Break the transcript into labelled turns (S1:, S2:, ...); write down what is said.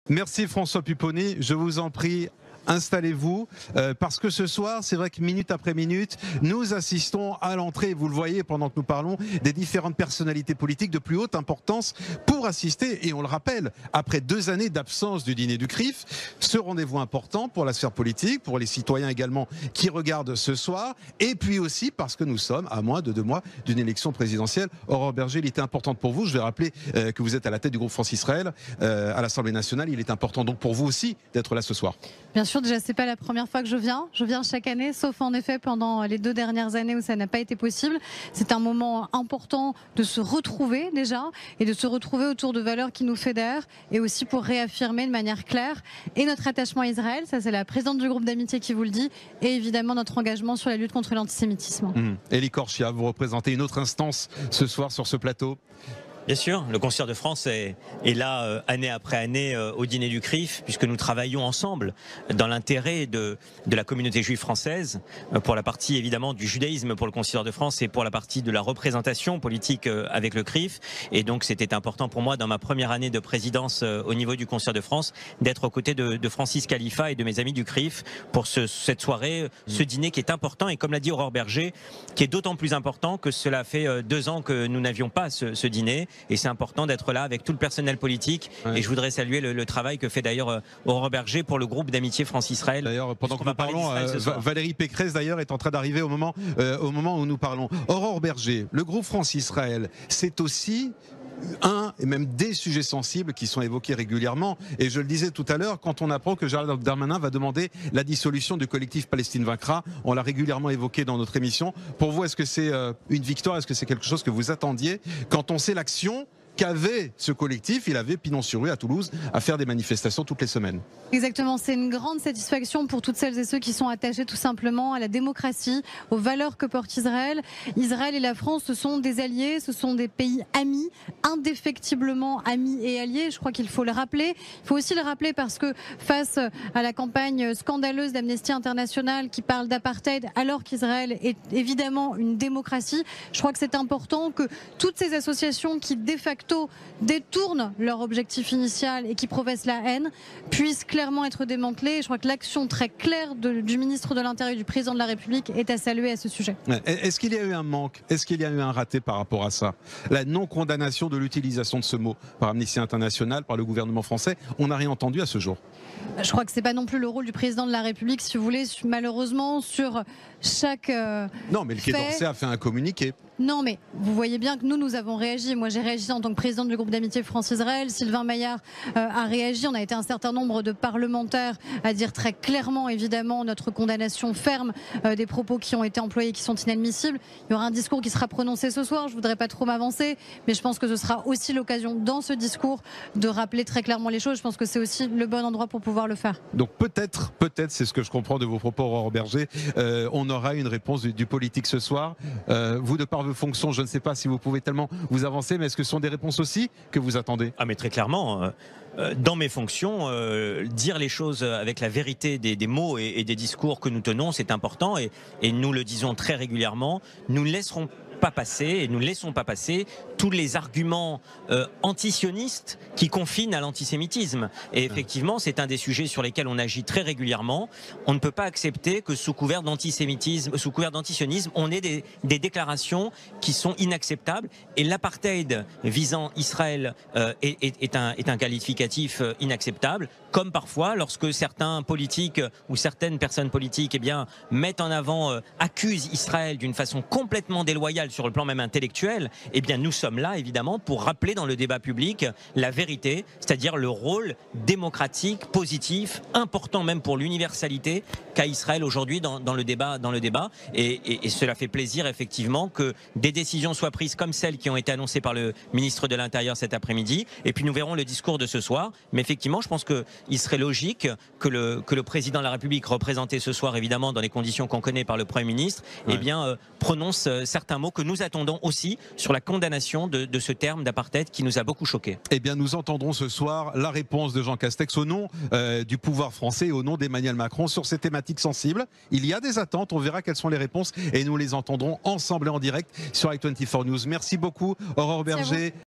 S1: Merci François Pupponi, je vous en prie. Installez-vous, parce que ce soir, c'est vrai que minute après minute, nous assistons à l'entrée, vous le voyez pendant que nous parlons, des différentes personnalités politiques de plus haute importance pour assister, et on le rappelle, après 2 années d'absence du dîner du CRIF, ce rendez-vous important pour la sphère politique, pour les citoyens également qui regardent ce soir, et puis aussi parce que nous sommes à moins de 2 mois d'une élection présidentielle. Aurore Bergé, il était importante pour vous, je vais rappeler que vous êtes à la tête du groupe France-Israël à l'Assemblée nationale, il est important donc pour vous aussi d'être là ce soir.
S2: Bien sûr, déjà c'est pas la première fois que je viens chaque année, sauf en effet pendant les 2 dernières années où ça n'a pas été possible. C'est un moment important de se retrouver déjà et de se retrouver autour de valeurs qui nous fédèrent et aussi pour réaffirmer de manière claire et notre attachement à Israël, ça c'est la présidente du groupe d'amitié qui vous le dit, et évidemment notre engagement sur la lutte contre l'antisémitisme.
S1: Elie Korchia, vous représentez une autre instance ce soir sur ce plateau.
S3: Bien sûr, le Concilieur de France est là année après année au dîner du CRIF, puisque nous travaillons ensemble dans l'intérêt de la communauté juive française, pour la partie évidemment du judaïsme pour le Concilieur de France et pour la partie de la représentation politique avec le CRIF. Et donc c'était important pour moi dans ma première année de présidence au niveau du Concilieur de France d'être aux côtés de Francis Khalifa et de mes amis du CRIF pour cette soirée, ce dîner qui est important et comme l'a dit Aurore Bergé, qui est d'autant plus important que cela fait 2 ans que nous n'avions pas ce dîner. Et c'est important d'être là avec tout le personnel politique. Ouais. Et je voudrais saluer le travail que fait d'ailleurs Aurore Bergé pour le groupe d'amitié France-Israël.
S1: D'ailleurs, pendant que nous parlons, Valérie Pécresse d'ailleurs est en train d'arriver au moment où nous parlons. Aurore Bergé, le groupe France-Israël, c'est aussi un et même des sujets sensibles qui sont évoqués régulièrement. Et je le disais tout à l'heure, quand on apprend que Gérald Darmanin va demander la dissolution du collectif Palestine vaincra, on l'a régulièrement évoqué dans notre émission. Pour vous, est-ce que c'est une victoire? Est-ce que c'est quelque chose que vous attendiez quand on sait l'action qu'avait ce collectif? Il avait pignon-sur-rue à Toulouse à faire des manifestations toutes les semaines.
S2: Exactement, c'est une grande satisfaction pour toutes celles et ceux qui sont attachés tout simplement à la démocratie, aux valeurs que porte Israël. Israël et la France, ce sont des alliés, ce sont des pays amis, indéfectiblement amis et alliés. Je crois qu'il faut le rappeler. Il faut aussi le rappeler parce que face à la campagne scandaleuse d'Amnesty International qui parle d'apartheid alors qu'Israël est évidemment une démocratie, je crois que c'est important que toutes ces associations qui de facto détournent leur objectif initial et qui professent la haine puissent clairement être démantelées. Je crois que l'action très claire du ministre de l'Intérieur et du président de la République est à saluer à ce sujet.
S1: Est-ce qu'il y a eu un manque? Est-ce qu'il y a eu un raté par rapport à ça? La non-condamnation de l'utilisation de ce mot par Amnesty International, par le gouvernement français, on n'a rien entendu à ce jour.
S2: Je crois que c'est pas non plus le rôle du président de la République, si vous voulez, malheureusement, sur chaque
S1: Non, mais le Quai d'Orsay a fait un communiqué.
S2: Non, mais vous voyez bien que nous avons réagi. Moi, j'ai réagi en tant que présidente du groupe d'amitié France-Israël. Sylvain Maillard a réagi. On a été un certain nombre de parlementaires à dire très clairement, évidemment, notre condamnation ferme des propos qui ont été employés, qui sont inadmissibles. Il y aura un discours qui sera prononcé ce soir. Je voudrais pas trop m'avancer, mais je pense que ce sera aussi l'occasion, dans ce discours, de rappeler très clairement les choses. Je pense que c'est aussi le bon endroit pour pouvoir le faire.
S1: Donc peut-être, c'est ce que je comprends de vos propos, Aurore Bergé, on aura une réponse du politique ce soir. Vous, de par vos fonctions, je ne sais pas si vous pouvez tellement vous avancer, mais est-ce que ce sont des réponses aussi que vous attendez?
S3: Ah mais très clairement, dans mes fonctions, dire les choses avec la vérité des mots et des discours que nous tenons, c'est important et nous le disons très régulièrement, nous ne laisserons pas passer et nous ne laissons pas passer tous les arguments antisionistes qui confinent à l'antisémitisme. Et effectivement, c'est un des sujets sur lesquels on agit très régulièrement. On ne peut pas accepter que sous couvert d'antisémitisme, sous couvert d'antisionisme, on ait des déclarations qui sont inacceptables. Et l'apartheid visant Israël est un qualificatif inacceptable, comme parfois lorsque certains politiques ou certaines personnes politiques mettent en avant, accusent Israël d'une façon complètement déloyale sur le plan même intellectuel, eh bien nous sommes là évidemment pour rappeler dans le débat public la vérité, c'est-à-dire le rôle démocratique, positif, important même pour l'universalité qu'a Israël aujourd'hui dans le débat. Et cela fait plaisir effectivement que des décisions soient prises comme celles qui ont été annoncées par le ministre de l'Intérieur cet après-midi. Et puis nous verrons le discours de ce soir. Mais effectivement, je pense qu'il serait logique que le président de la République, représenté ce soir évidemment dans les conditions qu'on connaît par le Premier ministre, prononce certains mots que nous attendons aussi sur la condamnation de ce terme d'apartheid qui nous a beaucoup choqués.
S1: Eh bien, nous entendrons ce soir la réponse de Jean Castex au nom du pouvoir français et au nom d'Emmanuel Macron sur ces thématiques sensibles. Il y a des attentes, on verra quelles sont les réponses et nous les entendrons ensemble et en direct sur i24 News. Merci beaucoup, Aurore Bergé.